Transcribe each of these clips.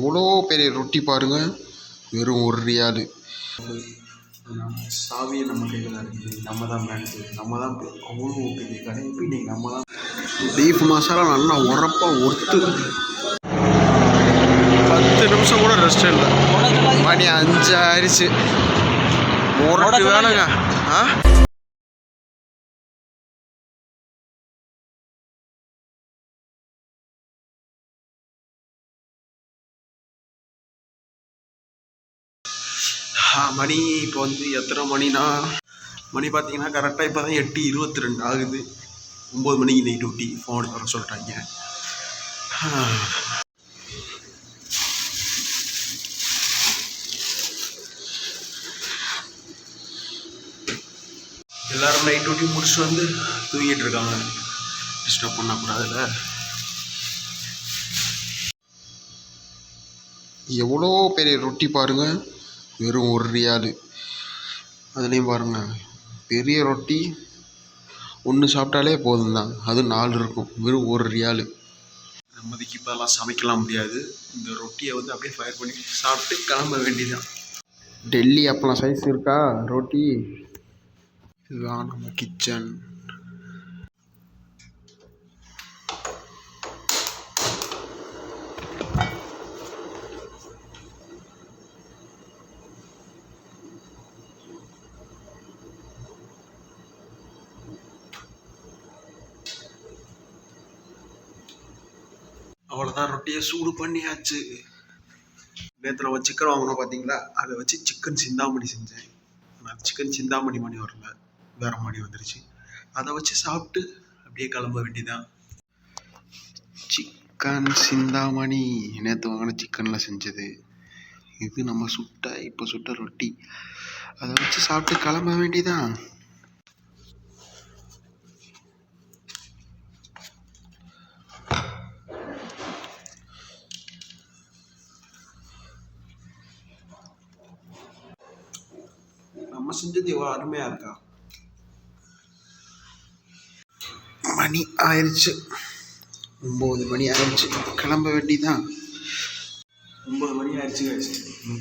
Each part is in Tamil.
எவ்வளோ பெரிய ரொட்டி பாருங்கள், வெறும் ₹1. சாவியை நம்ம கையில் தான் இருக்குது, நம்ம தான் மேனேஜர், நம்ம தான் அவ்வளோ பெரிய கடை. இப்போ இன்றைக்கி நம்ம தான் பீஃப் மசாலா நல்லா உரப்பாக ஒர்த்து. 10 நிமிஷம் கூட ரெஸ்ட் இல்லை, மணி 5 ஆயிடுச்சு. முரட்டு வேலைங்க. மணி இப்போ வந்து எத்தனை மணினா, மணி பார்த்தீங்கன்னா கரெக்டாக இப்போ தான் 8:22 ஆகுது. 9 மணிக்கு நைட் டியூட்டி ஃபோன் வர சொல்லிட்டாங்க. எல்லோரும் நைட் டியூட்டி முடிச்சுட்டு வந்து தூங்கிட்டு இருக்காங்க. டிஸ்டர்ப் பண்ணக்கூடாதுல்ல. எவ்வளோ பெரிய ரொட்டி பாருங்கள், வெறும் ₹1. அதுலேயும் பாருங்கள், பெரிய ரொட்டி ஒன்று சாப்பிட்டாலே போதும் தான், அது 4 இருக்கும். வெறும் ₹1. நம்மதிக்கு இப்போலாம் சமைக்கலாம் முடியாது. இந்த ரொட்டியை வந்து அப்படியே ஃபயர் பண்ணி சாப்பிட்டு கிளம்ப வேண்டியதான். டெல்லி அப்பெல்லாம் சைஸ் இருக்கா ரொட்டி. இதுதான் நம்ம கிச்சன். அவ்வளோதான், ரொட்டியை சூடு பண்ணியாச்சு. நேற்று நம்ம சிக்கன் வாங்கணும் பார்த்தீங்களா, அதை வச்சு சிக்கன் சிந்தாமணி செஞ்சேன். ஆனால் சிக்கன் சிந்தாமணி மணி வரல, வேறு மணி வந்துருச்சு. அதை வச்சு சாப்பிட்டு அப்படியே கிளம்ப வேண்டியதான். சிக்கன் சிந்தாமணி நேற்று வாங்கின சிக்கனில் செஞ்சது. இது நம்ம இப்போ சுட்ட ரொட்டி, அதை வச்சு சாப்பிட்டு கிளம்ப வேண்டியதான். நம்ம செஞ்சது எவ்வளோ அருமையாக இருக்கா. மணி ஆயிடுச்சு, 9 மணி ஆயிடுச்சு, கிளம்ப வேண்டியதான். 9 மணி ஆயிடுச்சு,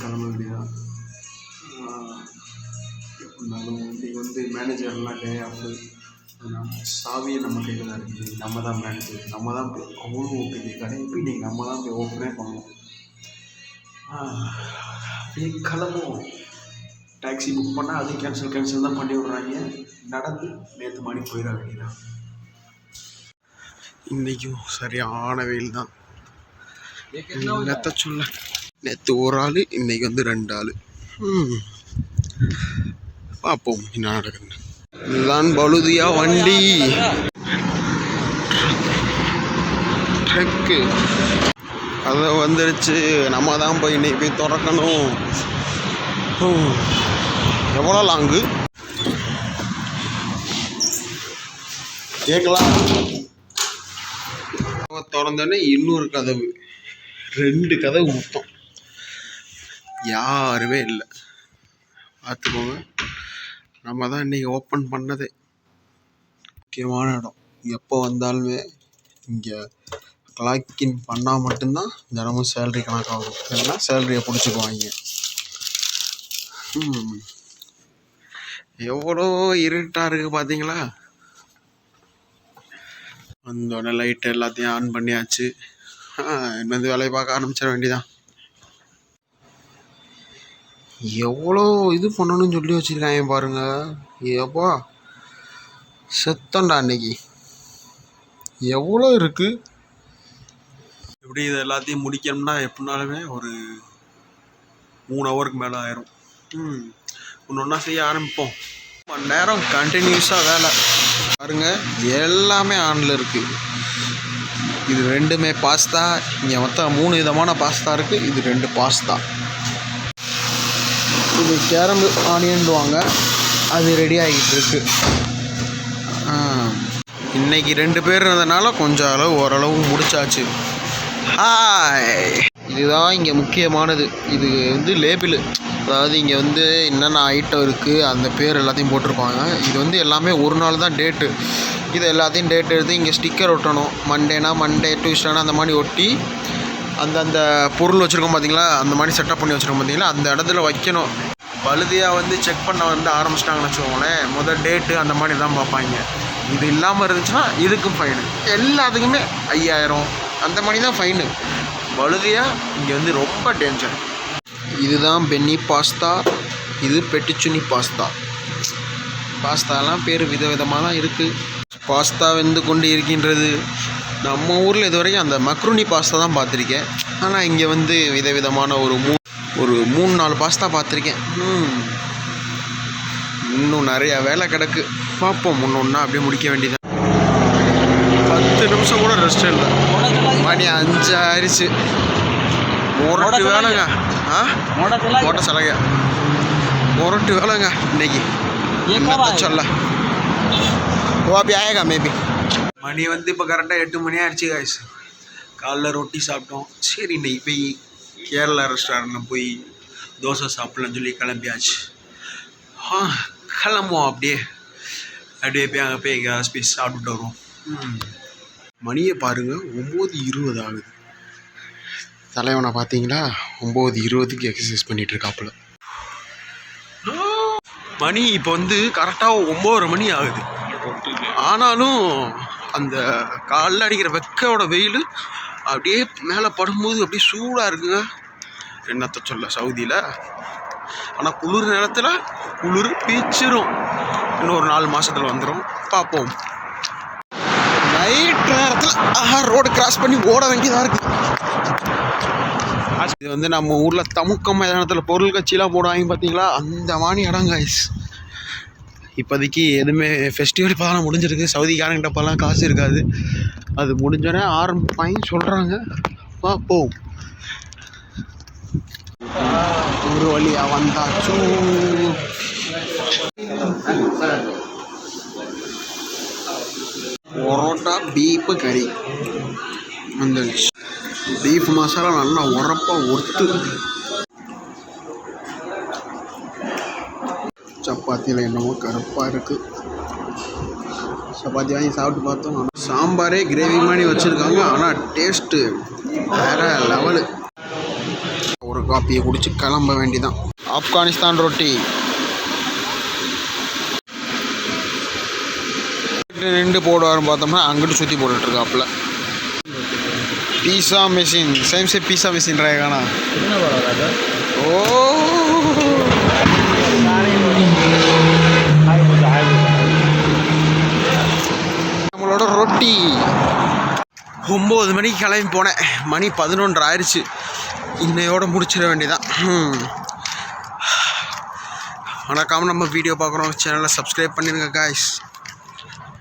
கிளம்ப வேண்டியதான். இருந்தாலும் இன்றைக்கி வந்து மேனேஜர்லாம் டே ஆஃபு. சாவியை நம்ம கையில் தான் இருக்குது, நம்ம தான் மேனேஜர், நம்ம தான் அவ்வளோ பெரிய கடை. இப்போ இன்றைக்கி நம்ம தான் போய் ஓப்பனே பண்ணுவோம். அப்படியே கிளம்புவோம். டாக்ஸி புக் பண்ணால் அது கேன்சல் தான் பண்ணி விட்றாங்க. நடந்து நேற்று மணி போயிட வேண்டியதான். இன்றைக்கும் சரியான வெயில் தான். நேற்று சொல்ல, நேற்று ஒரு ஆள், இன்றைக்கி வந்து 2 ஆள். பார்ப்போம் என்ன நடக்குது. இதுதான் பலுதியா வண்டி ட்ரக்கு. அதை வந்துருச்சு, நம்ம தான் போய் இன்னைக்கு போய் திறக்கணும். எவ்வளோ லாங்கு கேட்கலாம். திறந்தோடனே இன்னொரு கதவு, 2 கதவு மொத்தம், யாருமே இல்லை. பார்த்துக்கோங்க, நம்ம தான் இன்றைக்கி ஓப்பன் பண்ணதே. முக்கியமான இடம். எப்போ வந்தாலுமே இங்கே கிளாக்கின் பண்ணால் மட்டும்தான் தினமும் சேலரி கணக்காகும், இல்லைன்னா சேலரியை பிடிச்சிக்குவாங்க. எவ்வளோ இருட்டாக இருக்குது பார்த்தீங்களா. வந்தோடனே லைட்டு எல்லாத்தையும் ஆன் பண்ணியாச்சு. என்னது வேலையை பார்க்க ஆரம்பிச்சிட வேண்டியதான். எவ்வளோ இது பண்ணணும்னு சொல்லி வச்சுருக்காங்க பாருங்க. எப்பா செத்தண்டா அன்னைக்கு. எவ்வளோ இருக்குது. எப்படி இது எல்லாத்தையும் முடிக்கணும்னா எப்படினாலுமே ஒரு 3 ஹவருக்கு மேலே ஆயிரும். ஒன்றா செய்ய ஆரம்பிப்போம். 1 மணி நேரம் கண்டினியூஸாக வேலை பாருங்க. எல்லாமே ஆனில் இருக்குது. இது 2மே பாஸ்தா. இங்கே மொத்தம் 3 விதமான பாஸ்தா இருக்குது. இது 2 பாஸ்தா. இது கேரமல் ஆனியன்டுவாங்க, அது ரெடி ஆகிட்டு இருக்கு. இன்னைக்கு 2 பேர் இருந்ததுனால கொஞ்சம் அளவு ஓரளவு முடிச்சாச்சு. ஹாய், இதுதான் இங்கே முக்கியமானது. இது வந்து லேபிள், அதாவது இங்கே வந்து என்னென்ன ஐட்டம் இருக்குது அந்த பேர் எல்லாத்தையும் போட்டிருப்பாங்க. இது வந்து எல்லாமே ஒரு நாள் தான் டேட்டு. இது எல்லாத்தையும் டேட் எடுத்து இங்கே ஸ்டிக்கர் ஒட்டணும். மண்டேனா மண்டே, டியூஸ்டேனா அந்த மாதிரி ஒட்டி அந்த பொருள் வச்சுருக்கோம் பார்த்தீங்களா, அந்த மாதிரி செட்டப் பண்ணி வச்சுருக்கோம் பார்த்தீங்களா, அந்த இடத்துல வைக்கணும். பழுதியாக வந்து செக் பண்ண வந்து ஆரம்பிச்சிட்டாங்கன்னு வச்சுக்கோங்களேன், முதல் டேட்டு அந்த மாதிரி தான் பார்ப்பாங்க. இது இல்லாமல் இருந்துச்சுன்னா இதுக்கும் ஃபைனு, எல்லாத்துக்குமே 5000 அந்த மாதிரி தான் ஃபைனு. பழுதியாக இங்கே வந்து ரொம்ப டேஞ்சர். இதுதான் பென்னி பாஸ்தா, இது பெட்டிச்சுனி பாஸ்தா. பாஸ்தாலாம் பேர் விதவிதமாக தான் இருக்குது. பாஸ்தா வெந்து கொண்டு இருக்கின்றது. நம்ம ஊரில் இது வரைக்கும் அந்த மக்ருனி பாஸ்தா தான் பார்த்துருக்கேன். ஆனால் இங்கே வந்து விதவிதமான ஒரு 3-4 பாஸ்தா பார்த்துருக்கேன். இன்னும் நிறையா வேலை கிடக்கு, பார்ப்போம். ஒன்றா அப்படியே முடிக்க வேண்டியதான். 10 நிமிஷம் கூட ரெஸ்ட் இல்லை. மணி 5 ஆயிடுச்சு. மொரட்டு வேலைங்க. மோட்ட சலகை மொரட்டு வேலைங்க இன்னைக்கு. என்ன சொல்ல ஓபி ஆயேகா மேபி. மணி வந்து இப்போ கரெக்டாக 8 மணி ஆயிடுச்சு காய்ஸ். காலைல ரொட்டி சாப்பிட்டோம். சரி இன்னைக்கு போய் கேரளா ரெஸ்டாரண்ட்டில் போய் தோசை சாப்பிட்லான்னு சொல்லி கிளம்பியாச்சு. கிளம்புவோம் அப்படியே போய் அங்கே போய் கேஸ் பீஸ் சாப்பிட்டுட்டு வருவோம். மணியை பாருங்கள், 9:20 ஆகுது. தலைவனை பார்த்தீங்களா, 9:20க்கு எக்ஸசைஸ் பண்ணிகிட்ருக்காப்புல. மணி இப்போ வந்து கரெக்டாக 9:30 மணி ஆகுது. ஆனாலும் அந்த காலைல அடிக்கிற வெக்கையோட வெயில் அப்படியே மேலே படும்போது அப்படியே சூடாக இருக்குங்க. என்னத்தை சொல்ல சவுதியில். ஆனால் குளிர் நேரத்தில் குளிர் பீச்சிரும். இன்னும் ஒரு 4 மாதத்தில் வந்துடும், பார்ப்போம். நைட் நேரத்தில் ரோடு கிராஸ் பண்ணி ஓட வேண்டியதாக இருக்குது. இது வந்து நம்ம ஊரில் தமுக்க மைதானத்தில் பொருள் கட்சியெலாம் போடுவாங்க பார்த்தீங்களா, அந்த மாதிரி இடம் காய்ஸ். இப்போதைக்கு எதுவுமே ஃபெஸ்டிவல் இப்போ தான் முடிஞ்சிருக்கு. சவுதிக்காரங்கிட்டப்பெல்லாம் காசு இருக்காது. அது முடிஞ்சோடனே ஆரம்பிப்பாங்க சொல்கிறாங்க, பார்ப்போம். ஒரு வழியாக வந்தாச்சும். பரோட்டா பீஃபு கறி வந்துடுச்சு. பீஃப் மசாலா நல்லா உரப்பாக ஒத்து. சப்பாத்தியில் என்னமோ கருப்பாக இருக்குது. சப்பாத்தி வாங்கி சாப்பிட்டு பார்த்தோம். ஆனால் சாம்பாரே கிரேவி மாதிரி வச்சுருக்காங்க. ஆனால் டேஸ்ட்டு வேறு லெவலு. ஒரு காப்பியை குடிச்சு கிளம்ப வேண்டிதான். ஆப்கானிஸ்தான் ரொட்டி நின்று போடுவாருன்னு பார்த்தோம்னா அங்கிட்டு சுற்றி போட்டுட்ருக்காப்புல. பீஸா மெஷின் சேம் से पिज़्ज़ा मशीन रहेगा ना. ओ நம்மளோட ரொட்டி. 9 மணிக்கு கிளம்பி போனேன். மணி 11 ஆயிடுச்சு. இன்னையோடு முடிச்சிட வேண்டியதான். மறக்காமல் நம்ம வீடியோ பார்க்குறோம், சேனலை சப்ஸ்கிரைப் பண்ணிடுங்க காய்ஸ்.